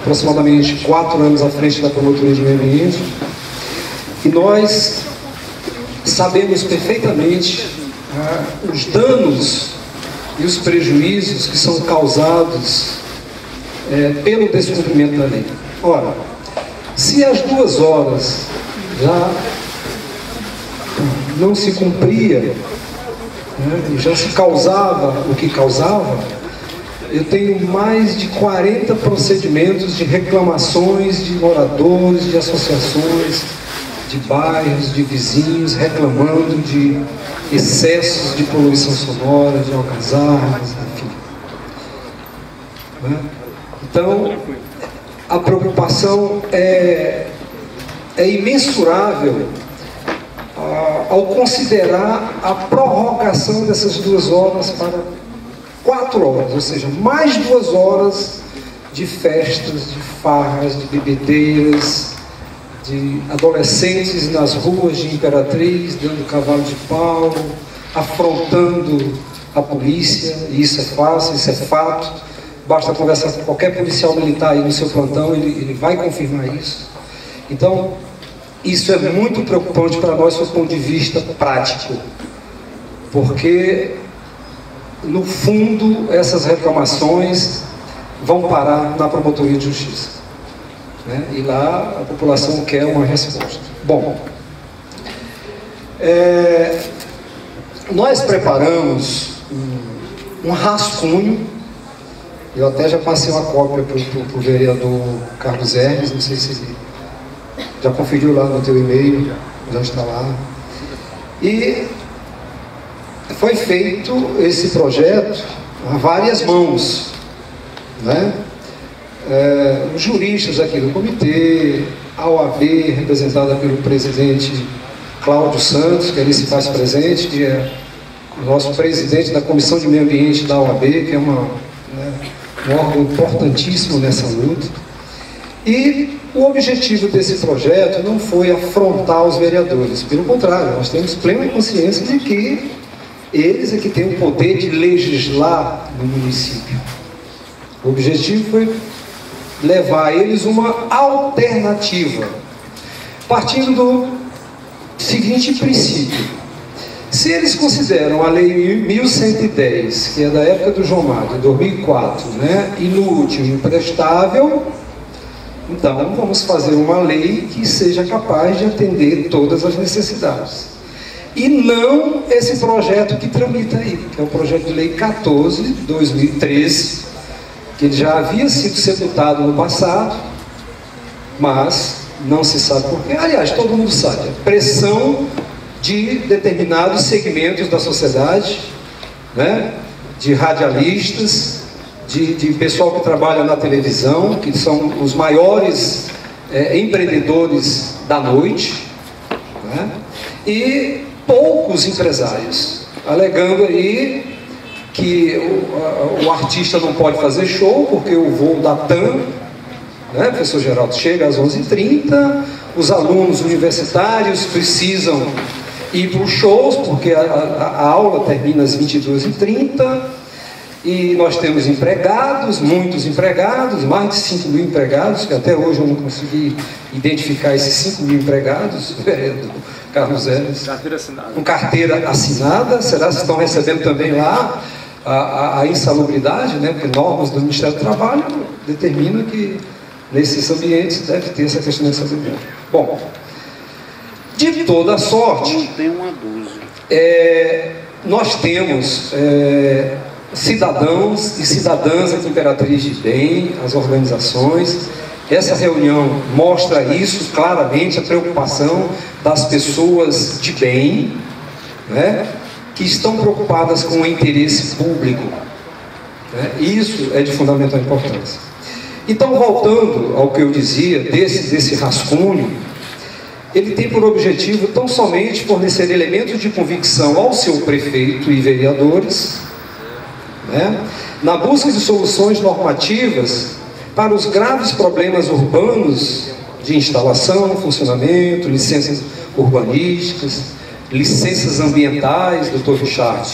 aproximadamente 4 anos à frente da Promotoria de Meio Ambiente, e nós sabemos perfeitamente os danos e os prejuízos que são causados pelo descumprimento da lei. Ora, se às 2 horas já não se cumpria, já se causava o que causava, eu tenho mais de 40 procedimentos de reclamações de moradores, de associações, de bairros, de vizinhos, reclamando de excessos de poluição sonora, de algazarras, enfim. Então, a preocupação é imensurável ao considerar a prorrogação dessas 2 horas para 4 horas, ou seja, mais 2 horas de festas, de farras, de bebedeiras, de adolescentes nas ruas de Imperatriz, dando cavalo de pau, afrontando a polícia, e isso é fácil, isso é fato, basta conversar com qualquer policial militar aí no seu plantão, ele vai confirmar isso. Então, isso é muito preocupante para nós do ponto de vista prático, porque, no fundo, essas reclamações vão parar na Promotoria de Justiça, e lá a população quer uma resposta. Bom, nós preparamos um rascunho, eu até já passei uma cópia para o vereador Carlos Hermes, não sei se ele já conferiu lá no teu e-mail, já está lá. E foi feito esse projeto a várias mãos, os juristas aqui do comitê, a OAB, representada pelo presidente Cláudio Santos, que ali se faz presente, que é o nosso presidente da Comissão de Meio Ambiente da OAB, que é um órgão importantíssimo nessa luta. E o objetivo desse projeto não foi afrontar os vereadores, pelo contrário, nós temos plena consciência de que eles é que têm o poder de legislar no município. O objetivo foi levar a eles uma alternativa, partindo do seguinte princípio: se eles consideram a Lei 1110, que é da época do João Mário, de 2004, inútil e imprestável, então vamos fazer uma lei que seja capaz de atender todas as necessidades. E não esse projeto que tramita aí, que é o projeto de lei 14 de 2013, que já havia sido sepultado no passado, mas não se sabe por quê. Aliás, todo mundo sabe, a pressão de determinados segmentos da sociedade, de radialistas, de pessoal que trabalha na televisão, que são os maiores empreendedores da noite, e poucos empresários, alegando aí que o artista não pode fazer show porque o voo da TAM, professor Geraldo, chega às 11h30, os alunos universitários precisam ir para os shows porque a aula termina às 22h30, e nós temos empregados, muitos empregados, mais de 5 mil empregados, que até hoje eu não consegui identificar esses 5 mil empregados, vereador Carlos Hermes. Carteira assinada. Com carteira assinada. Será que estão recebendo também lá a insalubridade, porque normas do Ministério do Trabalho determinam que nesses ambientes deve ter essa questão de insalubridade. Bom, de toda sorte, não tem uma dúzia. Nós temos cidadãos e cidadãs aqui em Imperatriz de bem, as organizações. Essa reunião mostra isso claramente, a preocupação das pessoas de bem, que estão preocupadas com o interesse público. Isso é de fundamental importância. Então, voltando ao que eu dizia, desse rascunho, ele tem por objetivo tão somente fornecer elementos de convicção ao seu prefeito e vereadores, na busca de soluções normativas para os graves problemas urbanos de instalação, funcionamento, licenças urbanísticas, licenças ambientais, doutor Richard,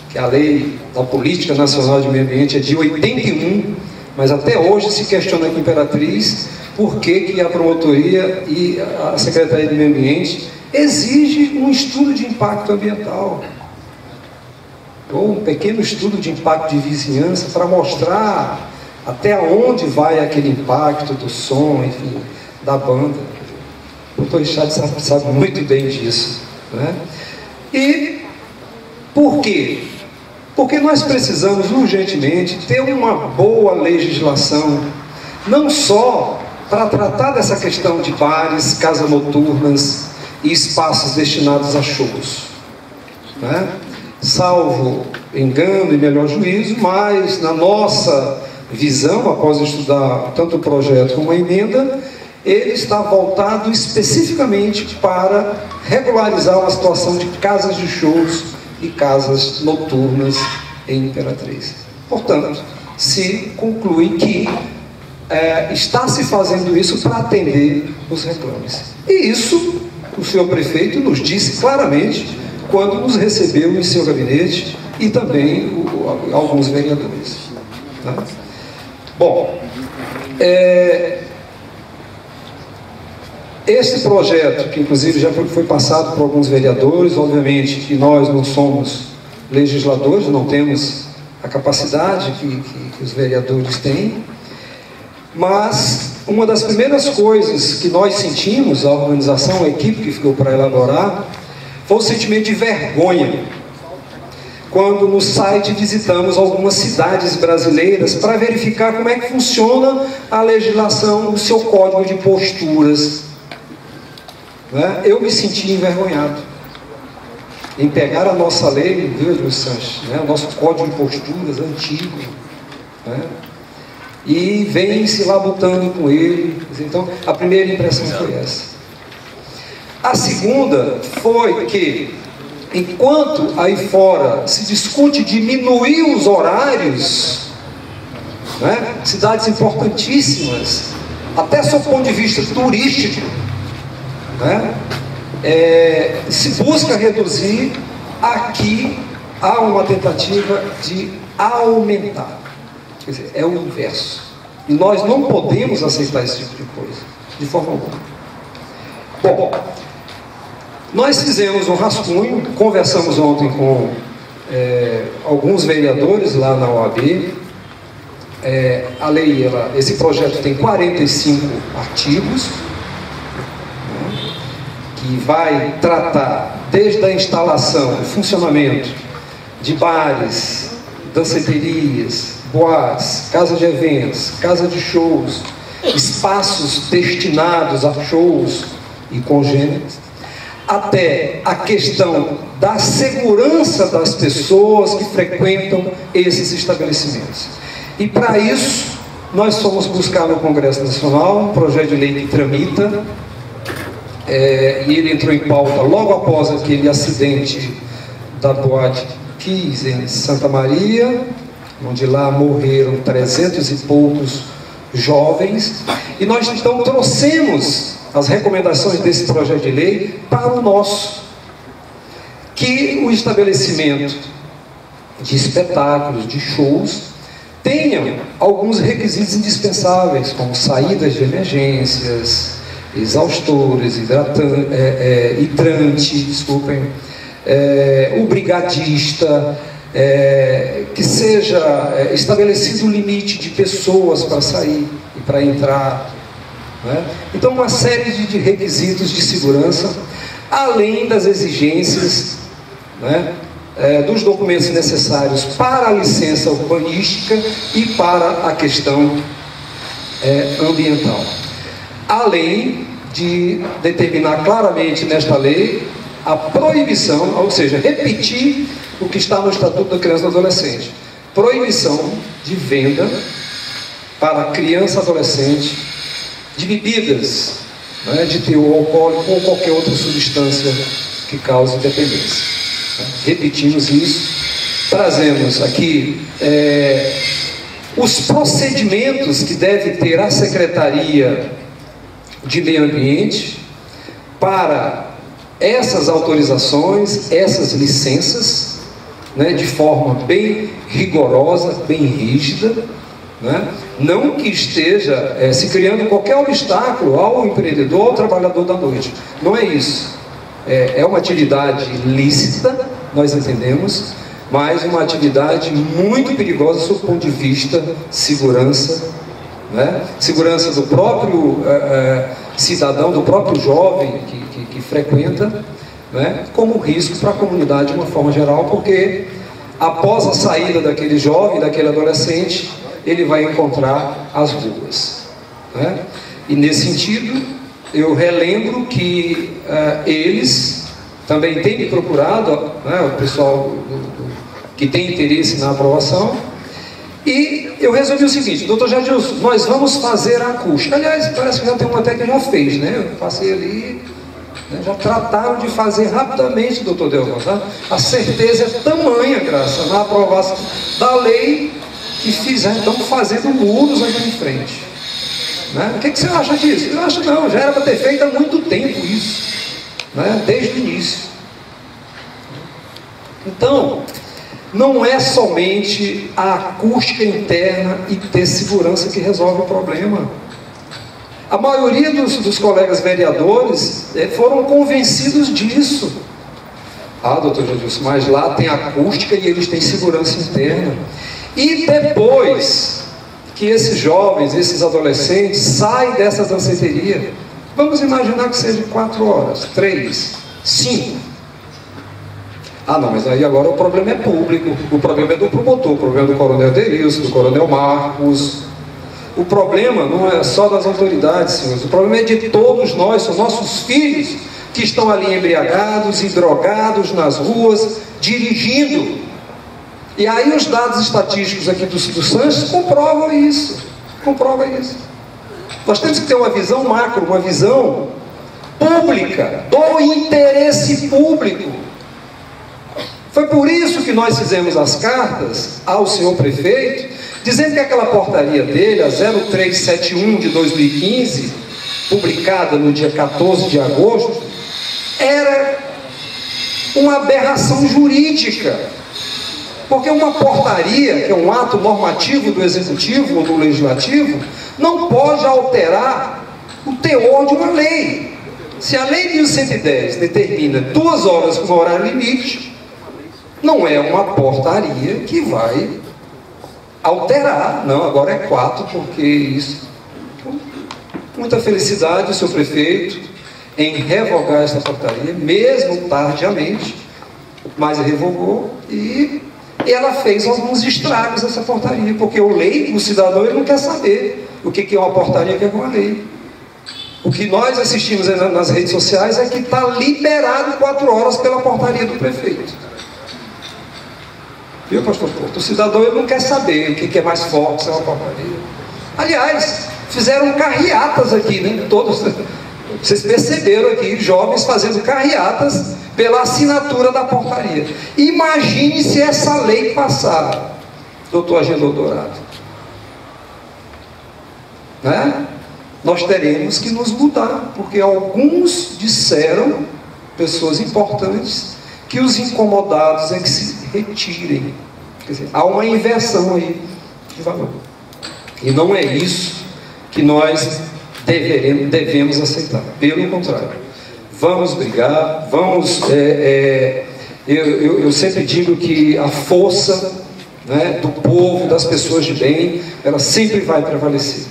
que a lei da Política Nacional de Meio Ambiente é de 81, Mas até hoje se questiona aqui em Imperatriz por que a promotoria e a Secretaria de Meio Ambiente exige um estudo de impacto ambiental, ou um pequeno estudo de impacto de vizinhança para mostrar até onde vai aquele impacto do som, enfim, da banda. O doutor Richard sabe muito bem disso, né? E por quê? Porque nós precisamos urgentemente ter uma boa legislação, não só para tratar dessa questão de bares, casas noturnas e espaços destinados a shows, né? Salvo engano e melhor juízo, mas na nossa visão, após estudar tanto o projeto como a emenda, ele está voltado especificamente para regularizar uma situação de casas de shows e casas noturnas em Imperatriz. Portanto, se conclui que está se fazendo isso para atender os reclames. E isso o senhor prefeito nos disse claramente quando nos recebeu em seu gabinete e também alguns vereadores. Tá? Bom, esse projeto, que inclusive já foi passado por alguns vereadores, obviamente que nós não somos legisladores, não temos a capacidade que os vereadores têm, mas uma das primeiras coisas que nós sentimos, a organização, a equipe que ficou para elaborar, foi o sentimento de vergonha, quando no site visitamos algumas cidades brasileiras para verificar como é que funciona a legislação do seu código de posturas. Né? Eu me senti envergonhado em pegar a nossa lei, viu, Luiz Sanches, né? O nosso código de posturas antigo, né? E vem se labutando com ele. Então, a primeira impressão foi essa. A segunda foi que, enquanto aí fora se discute diminuir os horários, né? Cidades importantíssimas, até sob o ponto de vista turístico, né? Se busca reduzir, aqui há uma tentativa de aumentar. Quer dizer, é o inverso. E nós não podemos aceitar esse tipo de coisa, de forma alguma. Bom, nós fizemos um rascunho, conversamos ontem com alguns vereadores lá na OAB. A lei, esse projeto tem 45 artigos, que vai tratar desde a instalação, o funcionamento de bares, danceterias, boates, casa de eventos, casa de shows, espaços destinados a shows e congêneres, até a questão da segurança das pessoas que frequentam esses estabelecimentos. E para isso, nós fomos buscar no Congresso Nacional um projeto de lei que tramita, e ele entrou em pauta logo após aquele acidente da Boate Kiss em Santa Maria, onde lá morreram 300 e poucos jovens, e nós então trouxemos as recomendações desse projeto de lei para o nosso, que o estabelecimento de espetáculos, de shows, tenham alguns requisitos indispensáveis, como saídas de emergências, exaustores, hidrante, desculpem, o brigadista, que seja estabelecido um limite de pessoas para sair e para entrar, né? Então, uma série de requisitos de segurança, além das exigências, né, dos documentos necessários para a licença urbanística e para a questão ambiental. Além de determinar claramente nesta lei a proibição, ou seja, repetir o que está no Estatuto da Criança e do Adolescente: proibição de venda para criança e adolescente de bebidas, né, de teor alcoólico ou qualquer outra substância que cause dependência. Repetimos isso, trazemos aqui os procedimentos que deve ter a Secretaria de Meio Ambiente para essas autorizações, essas licenças, né, de forma bem rigorosa, bem rígida, né? Não que esteja se criando qualquer obstáculo ao empreendedor, ao trabalhador da noite. Não é isso. É uma atividade lícita, nós entendemos, mas uma atividade muito perigosa sob o ponto de vista segurança, né? Segurança do próprio cidadão, do próprio jovem que frequenta, né? Como risco para a comunidade de uma forma geral, porque após a saída daquele jovem, daquele adolescente, ele vai encontrar as ruas, né? E nesse sentido, eu relembro que eles também têm me procurado, né, o pessoal que tem interesse na aprovação, e eu resolvi o seguinte: doutor Jadilson, nós vamos fazer a acústica. Aliás, parece que já tem uma até que já fez, né? Eu passei ali, né, já trataram de fazer rapidamente, doutor Delvan, tá? A certeza é tamanha, graças à aprovação da lei, que estão fazendo muros aqui em frente, né? O que você acha disso? Eu acho que não, já era para ter feito há muito tempo isso, né? Desde o início. Então, não é somente a acústica interna e ter segurança que resolve o problema. A maioria dos colegas vereadores foram convencidos disso. Ah, doutor Jadilson, mas lá tem acústica e eles têm segurança interna. E depois que esses jovens, esses adolescentes saem dessa danceteria, vamos imaginar que seja 4 horas, 3, 5. Ah, não, mas aí agora o problema é público, o problema é do promotor, o problema é do coronel Derilson, do coronel Marcos. O problema não é só das autoridades, senhores, o problema é de todos nós, são nossos filhos que estão ali embriagados e drogados nas ruas, dirigindo. E aí os dados estatísticos aqui do Sanches comprovam isso, Nós temos que ter uma visão macro, uma visão pública, do interesse público. Foi por isso que nós fizemos as cartas ao senhor prefeito, dizendo que aquela portaria dele, a 0371 de 2015, publicada no dia 14 de agosto, era uma aberração jurídica. Porque uma portaria, que é um ato normativo do Executivo ou do Legislativo, não pode alterar o teor de uma lei. Se a Lei 1110 determina 2 horas como horário limite, não é uma portaria que vai alterar. Não, agora é 4, porque isso... Muita felicidade, senhor prefeito, em revogar essa portaria, mesmo tardiamente, mas revogou, e ela fez alguns estragos essa portaria, porque o cidadão, ele não quer saber o que é uma portaria, o que é uma lei. O que nós assistimos nas redes sociais é que está liberado 4 horas pela portaria do prefeito. Viu, pastor Porto? O cidadão, ele não quer saber o que é mais forte, se é uma portaria. Aliás, fizeram carreatas aqui, né? Todos, vocês perceberam aqui, jovens fazendo carreatas pela assinatura da portaria. Imagine se essa lei passar, doutor Agenor Dourado, né? Nós teremos que nos mudar, porque alguns disseram, pessoas importantes, que os incomodados é que se retirem. Quer dizer, há uma inversão aí de valor. E não é isso que nós devemos aceitar. Pelo contrário, vamos brigar, vamos... eu sempre digo que a força, né, do povo, das pessoas de bem, ela sempre vai prevalecer.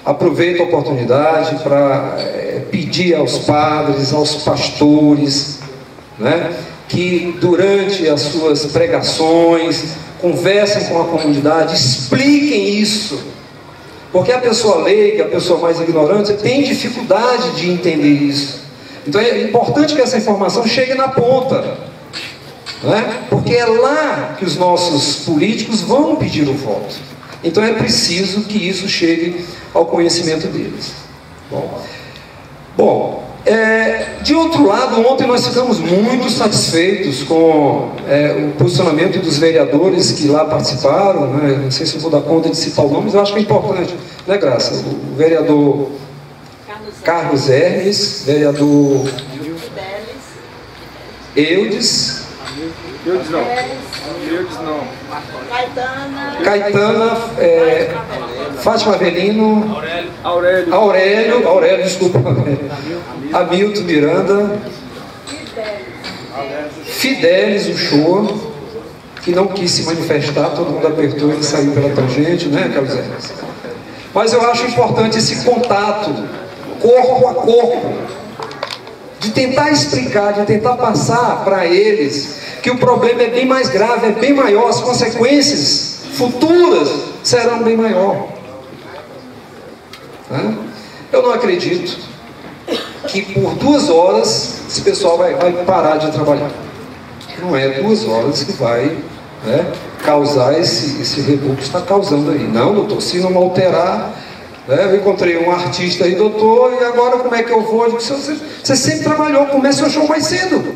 Aproveito a oportunidade para pedir aos padres, aos pastores, né, que durante as suas pregações conversem com a comunidade, expliquem isso, porque a pessoa leiga, a pessoa mais ignorante, tem dificuldade de entender isso. Então é importante que essa informação chegue na ponta, né? Porque é lá que os nossos políticos vão pedir o voto. Então é preciso que isso chegue ao conhecimento deles. Bom, de outro lado, ontem nós ficamos muito satisfeitos com o posicionamento dos vereadores que lá participaram, né? Não sei se eu vou dar conta de citar o nome, mas eu acho que é importante, né, Graça? O vereador Carlos Hermes, vereador Eudes não. Caetana, Fátima Avelino, Aurélio, desculpa, Hamilton Miranda, Fidelis Uchoa, que não quis se manifestar, todo mundo apertou e saiu pela tangente, né, Carlos Hermes? Mas eu acho importante esse contato, corpo a corpo, de tentar explicar, de tentar passar para eles que o problema é bem mais grave, é bem maior, as consequências futuras serão bem maior. Eu não acredito que por 2 horas esse pessoal vai parar de trabalhar. Não é 2 horas que vai, né, causar esse reboco que está causando aí. Não, doutor, se não alterar, né, eu encontrei um artista aí, doutor, e agora como é que eu vou? Eu digo, você sempre trabalhou, comece o show mais cedo.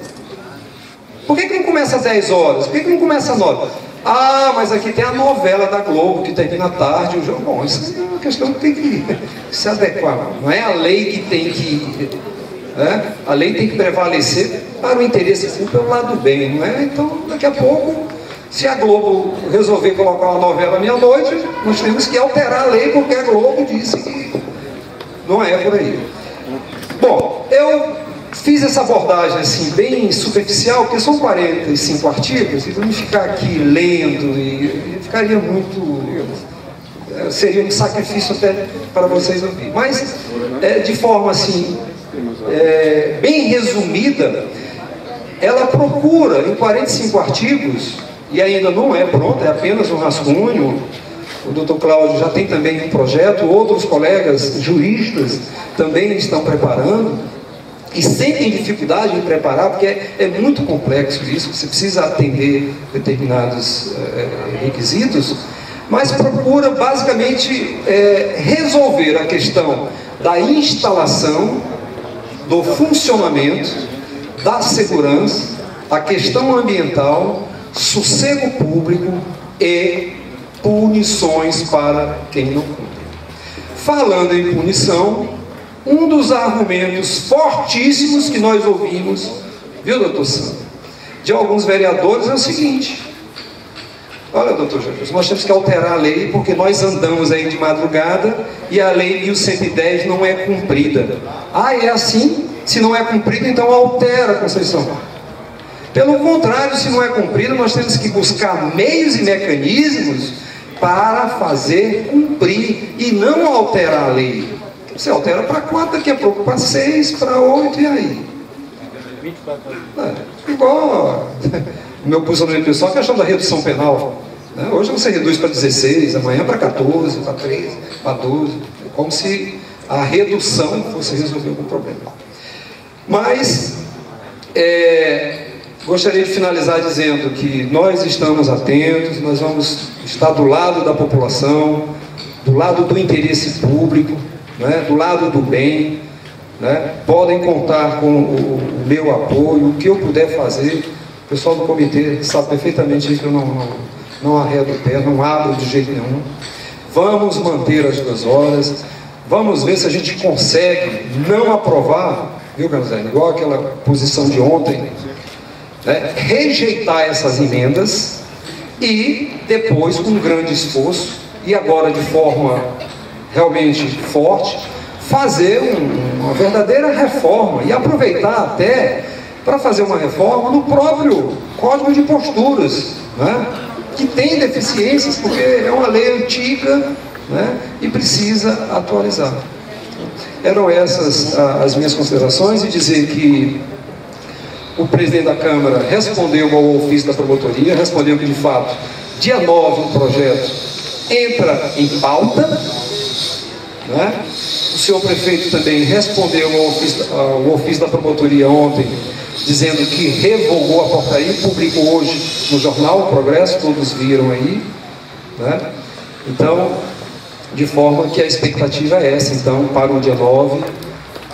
Por que não começa às 10 horas? Por que não começa às 9? Ah, mas aqui tem a novela da Globo que termina à tarde. O jogo. Bom, isso é uma questão que tem que se adequar. Não é a lei que tem que... né? A lei tem que prevalecer para o interesse público, pelo lado do bem, não é? Então, daqui a pouco, se a Globo resolver colocar uma novela meia-noite, nós temos que alterar a lei, porque a Globo disse que não é por aí. Bom, eu fiz essa abordagem assim, bem superficial, porque são 45 artigos, e para me ficar aqui lendo, e ficaria muito... seria um sacrifício até para vocês ouvirem. Mas, de forma assim, bem resumida, ela procura, em 45 artigos, e ainda não é pronta, é apenas um rascunho. O doutor Cláudio já tem também um projeto, outros colegas juristas também estão preparando, e sentem dificuldade em preparar, porque é muito complexo isso, você precisa atender determinados requisitos, mas procura basicamente resolver a questão da instalação, do funcionamento, da segurança, a questão ambiental, sossego público e punições para quem não cumpre. Falando em punição, um dos argumentos fortíssimos que nós ouvimos, viu, doutor Sandro, de alguns vereadores é o seguinte: olha, doutor Jesus, nós temos que alterar a lei porque nós andamos aí de madrugada e a lei 1110 não é cumprida. Ah, é assim? Se não é cumprida, então altera a Conceição. Pelo contrário, se não é cumprida, nós temos que buscar meios e mecanismos para fazer cumprir e não alterar a lei. Você altera para 4, daqui a pouco para 6, para 8, e aí? Igual o meu posicionamento pessoal, a questão da redução penal. Né? Hoje você reduz para 16, amanhã para 14, para 13, para 12. É como se a redução fosse resolver algum problema. Mas, gostaria de finalizar dizendo que nós estamos atentos, nós vamos estar do lado da população, do lado do interesse público, né, do lado do bem, né, podem contar com o meu apoio, o que eu puder fazer. O pessoal do comitê sabe perfeitamente que eu não arredo o pé, não abro de jeito nenhum. Vamos manter as 2 horas, vamos ver se a gente consegue não aprovar, viu, Carlos, igual aquela posição de ontem, né, rejeitar essas emendas e depois, com um grande esforço, e agora de forma realmente forte, fazer uma verdadeira reforma e aproveitar até para fazer uma reforma no próprio Código de Posturas, né, que tem deficiências, porque é uma lei antiga, né, e precisa atualizar. Eram essas as minhas considerações, e dizer que o presidente da Câmara respondeu ao ofício da promotoria, respondeu que de fato, dia 9, o projeto entra em pauta, né? O senhor prefeito também respondeu ao ofício da promotoria ontem, dizendo que revogou a portaria e publicou hoje no jornal O Progresso, todos viram aí, né? Então, de forma que a expectativa é essa, então, para o dia 9,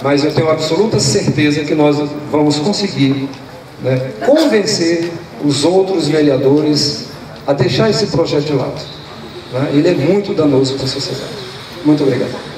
mas eu tenho absoluta certeza que nós vamos conseguir, né, convencer os outros vereadores a deixar esse projeto de lado, né? Ele é muito danoso para a sociedade. Muito obrigado.